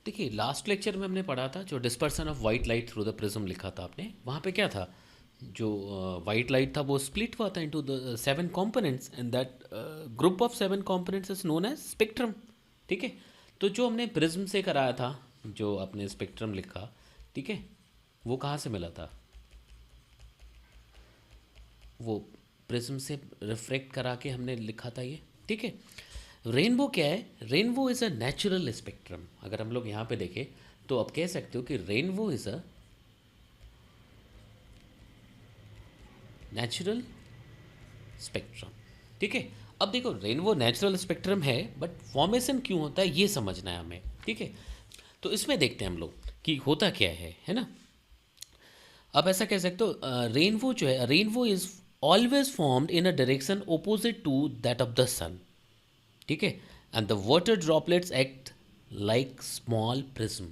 देखिए last lecture में हमने पढ़ा था जो dispersion of white light through the prism लिखा था आपने, वहाँ पे क्या था, जो वाइट लाइट था वो स्प्लिट हुआ था into the 7 components and that group of 7 components is known as spectrum. ठीक है, तो जो हमने प्रिज्म से कराया था, जो आपने स्पेक्ट्रम लिखा, ठीक है, वो कहाँ से मिला था, वो प्रिज्म से रिफ्लेक्ट करा के हमने लिखा था ये। ठीक है, रेनबो क्या है, rainbow is a natural spectrum. अगर हम लोग यहाँ पे देखें तो आप कह सकते हो कि rainbow is a natural spectrum. ठीक है, अब देखो रेनबो नेचुरल स्पेक्ट्रम है, बट फॉर्मेशन क्यों होता है ये समझना है हमें। ठीक है, तो इसमें देखते हैं हम लोग कि होता क्या है ना। आप ऐसा कह सकते हो रेनबो जो है, rainbow is always formed in a direction opposite to that of the sun. ठीक है, and the water droplets act like small prism.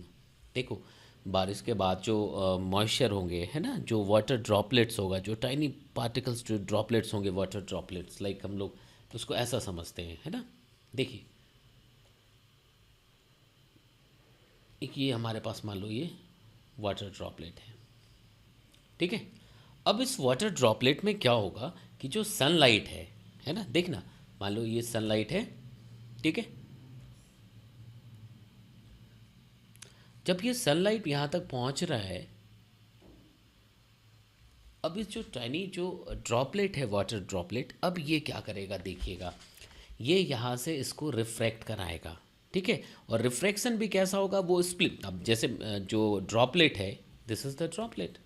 देखो बारिश के बाद जो मॉइस्चर होंगे है ना, जो वाटर ड्रॉपलेट्स होगा, जो टाइनी पार्टिकल्स, जो ड्रॉपलेट्स होंगे, वाटर ड्रॉपलेट्स, लाइक हम लोग उसको ऐसा समझते हैं है ना। देखिए एक ये हमारे पास मान लो ये वाटर ड्रॉपलेट है। ठीक है, अब इस वाटर ड्रॉपलेट में क्या होगा कि जो सनलाइट है ना, देखना, मान लो ये सनलाइट है। ठीक है, जब ये सनलाइट यहाँ तक पहुँच रहा है, अब इस जो टाइनी जो ड्रॉपलेट है, वाटर ड्रॉपलेट, अब ये क्या करेगा देखिएगा, ये यहाँ से इसको रिफ्रैक्ट कराएगा। ठीक है, और रिफ्रैक्शन भी कैसा होगा, वो स्प्लिट, अब जैसे जो ड्रॉपलेट है, this is the droplet,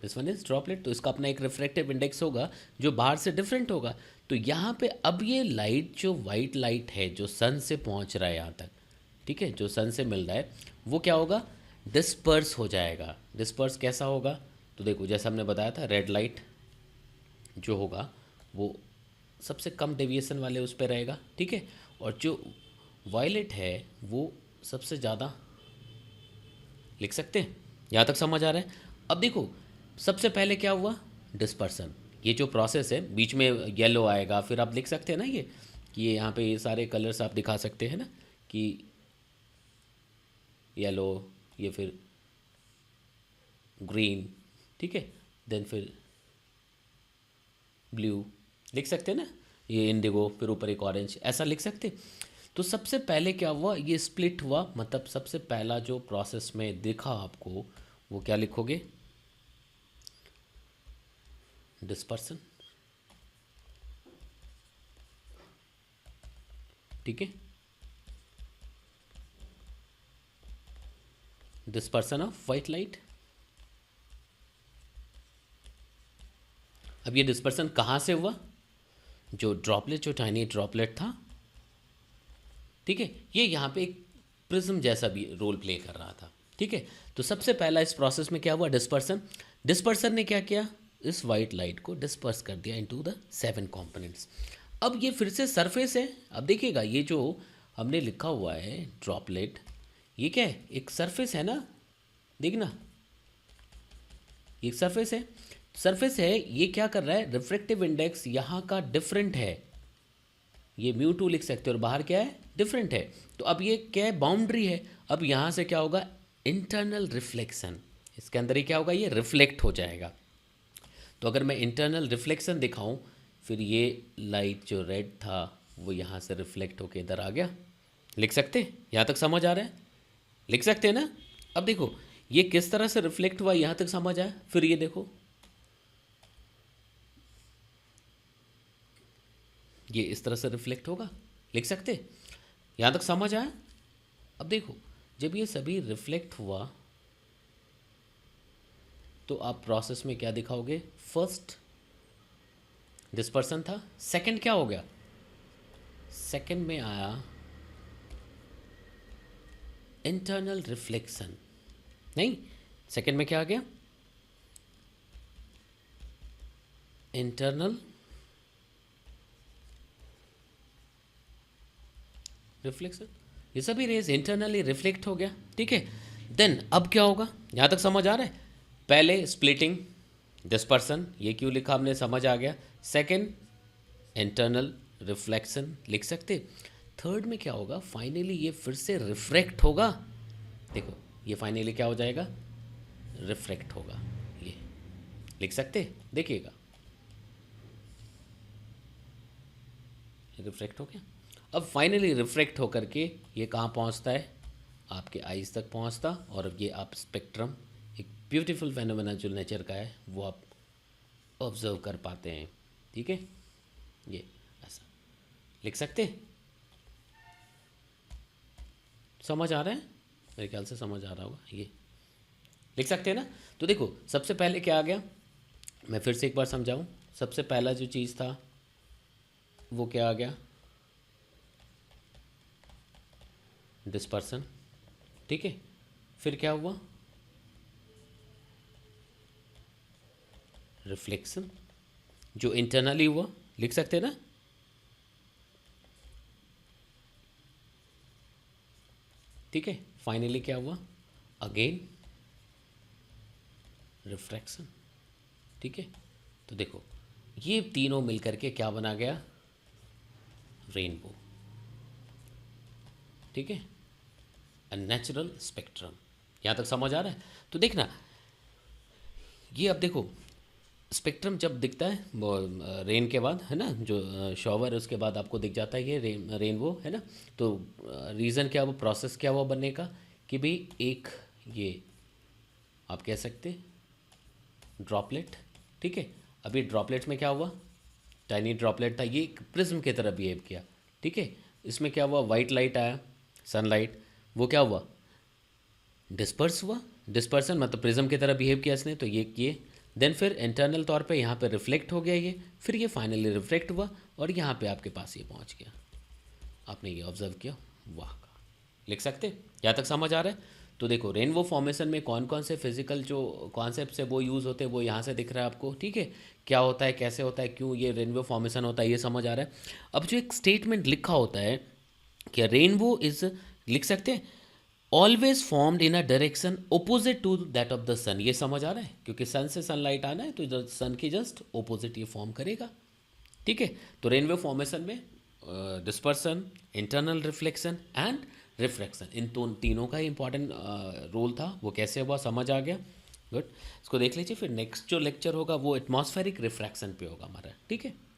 this one is droplet, तो इसका अपना एक रिफ्रैक्टिव इंडेक्स होगा जो बाहर से डिफरेंट होगा। तो यहाँ पे अब ये लाइट, जो वाइट लाइट है, जो सन से पहुँच रहा है यहाँ तक, ठीक है, जो सन से मिल रहा है, वो क्या होगा, डिस्पर्स हो जाएगा। डिस्पर्स कैसा होगा, तो देखो जैसा हमने बताया था, रेड लाइट जो होगा वो सबसे कम डेविएशन वाले उस पर रहेगा। ठीक है, और जो वायलेट है वो सबसे ज़्यादा, लिख सकते हैं, यहाँ तक समझ आ रहा है। अब देखो सबसे पहले क्या हुआ, डिस्पर्सन, ये जो प्रोसेस है, बीच में येलो आएगा, फिर आप लिख सकते हैं ना ये, कि ये यहाँ पे ये सारे कलर्स आप दिखा सकते हैं ना, कि येलो, ये फिर ग्रीन, ठीक है, देन फिर ब्लू, लिख सकते हैं ना, ये इंडिगो, फिर ऊपर एक ऑरेंज, ऐसा लिख सकते हैं। तो सबसे पहले क्या हुआ, ये स्प्लिट हुआ, मतलब सबसे पहला जो प्रोसेस में दिखा आपको, वो क्या लिखोगे, डिस्पर्सन। ठीक है, डिस्पर्सन ऑफ वाइट लाइट। अब ये डिस्पर्सन कहाँ से हुआ, जो ड्रॉपलेट, जो टाइनी ड्रॉपलेट था, ठीक है, ये यहाँ पे एक प्रिज्म जैसा भी रोल प्ले कर रहा था। ठीक है, तो सबसे पहला इस प्रोसेस में क्या हुआ, डिस्पर्सन। डिस्पर्सन ने क्या किया, इस वाइट लाइट को डिस्पर्स कर दिया इनटू द 7 कंपोनेंट्स। अब ये फिर से सरफेस है, अब देखिएगा ये जो हमने लिखा हुआ है ड्रॉपलेट, ये क्या है, एक सरफेस है ना, देखना ये सरफेस है, सरफेस है, ये क्या कर रहा है, रिफ्रैक्टिव इंडेक्स यहाँ का डिफरेंट है, ये म्यू 2 लिख सकते हो, और बाहर क्या है, डिफरेंट है। तो अब ये क्या है, बाउंड्री है। अब यहाँ से क्या होगा, इंटरनल रिफ्लेक्शन, इसके अंदर ही क्या होगा, ये रिफ्लेक्ट हो जाएगा। तो अगर मैं इंटरनल रिफ्लेक्शन दिखाऊं, फिर ये लाइट जो रेड था वो यहाँ से रिफ्लेक्ट होके इधर आ गया, लिख सकते हैं, यहाँ तक समझ आ रहा है, लिख सकते हैं ना। अब देखो ये किस तरह से रिफ्लेक्ट हुआ, यहाँ तक समझ आया, फिर ये देखो ये इस तरह से रिफ्लेक्ट होगा, लिख सकते, यहाँ तक समझ आया। अब देखो जब ये सभी रिफ्लेक्ट हुआ, तो आप प्रोसेस में क्या दिखाओगे, फर्स्ट डिस्पर्सन था, सेकंड क्या हो गया, सेकंड में आया इंटरनल रिफ्लेक्शन, नहीं, सेकंड में क्या आ गया, इंटरनल रिफ्लेक्शन, ये सभी रेज इंटरनली रिफ्लेक्ट हो गया। ठीक है, देन अब क्या होगा, यहाँ तक समझ आ रहा है, पहले स्प्लिटिंग, डिस्पर्सन, ये क्यों लिखा हमने, समझ आ गया। सेकंड इंटरनल रिफ्लेक्शन, लिख सकते। थर्ड में क्या होगा, फाइनली ये फिर से रिफ्रैक्ट होगा। देखो ये फाइनली क्या हो जाएगा, रिफ्रैक्ट होगा। ये लिख सकते, देखिएगा रिफ्रैक्ट हो गया। अब फाइनली रिफ्रैक्ट होकर के ये कहाँ पहुँचता है, आपके आइज़ तक पहुँचता, और अब ये आप स्पेक्ट्रम, एक ब्यूटीफुल फेनोमेना जो नेचर का है वो आप ऑब्जर्व कर पाते हैं। ठीक है, ये ऐसा लिख सकते, समझ आ रहा है, मेरे ख्याल से समझ आ रहा होगा, ये लिख सकते हैं ना। तो देखो सबसे पहले क्या आ गया, मैं फिर से एक बार समझाऊं। सबसे पहला जो चीज़ था वो क्या आ गया, डिस्पर्सन। ठीक है, फिर क्या हुआ, रिफ्लेक्शन, जो इंटरनली हुआ, लिख सकते हैं ना। ठीक है, फाइनली क्या हुआ, अगेन रिफ्रैक्शन। ठीक है, तो देखो ये तीनों मिलकर के क्या बना गया, रेनबो। ठीक है, अ नेचुरल स्पेक्ट्रम। यहाँ तक समझ आ रहा है। तो देखना ये, अब देखो स्पेक्ट्रम जब दिखता है वो रेन के बाद, है ना, जो शॉवर उसके बाद आपको दिख जाता है ये रेनबो, है ना। तो रीज़न क्या, वो प्रोसेस क्या हुआ बनने का, कि भाई एक ये आप कह सकते ड्रॉपलेट। ठीक है, अभी ड्रॉपलेट में क्या हुआ, टाइनी ड्रॉपलेट था, ये एक प्रिज्म की तरह बिहेव किया। ठीक है, इसमें क्या हुआ, वाइट लाइट आया, सनलाइट, वो क्या हुआ, डिस्पर्स हुआ। डिस्पर्सन मतलब प्रिज्म की तरह बिहेव किया इसने, तो ये देन फिर इंटरनल तौर पे यहाँ पे रिफ्लेक्ट हो गया ये, फिर ये फाइनली रिफ्लेक्ट हुआ और यहाँ पे आपके पास ये पहुँच गया। आपने ये ऑब्जर्व किया, वाह का, लिख सकते, यहाँ तक समझ आ रहा है। तो देखो रेनबो फॉर्मेशन में कौन कौन से फिजिकल जो कॉन्सेप्ट है वो यूज़ होते हैं, वो यहाँ से दिख रहा है आपको। ठीक है, क्या होता है, कैसे होता है, क्यों ये रेनबो फॉर्मेशन होता है, ये समझ आ रहा है। अब जो एक स्टेटमेंट लिखा होता है कि रेनबो इज़, लिख सकते हैं, always formed in a direction opposite to that of the sun. ये समझ आ रहा है, क्योंकि सन से सनलाइट आना है तो सन की जस्ट ओपोजिट ये फॉर्म करेगा। ठीक है, तो रेनबो फॉर्मेशन में dispersion, internal reflection and refraction, इन तीनों का इंपॉर्टेंट रोल था। वो कैसे हुआ समझ आ गया, गुड। इसको देख लीजिए, फिर नेक्स्ट जो लेक्चर होगा वो एटमॉस्फेरिक रिफ्रैक्शन पे होगा हमारा। ठीक है।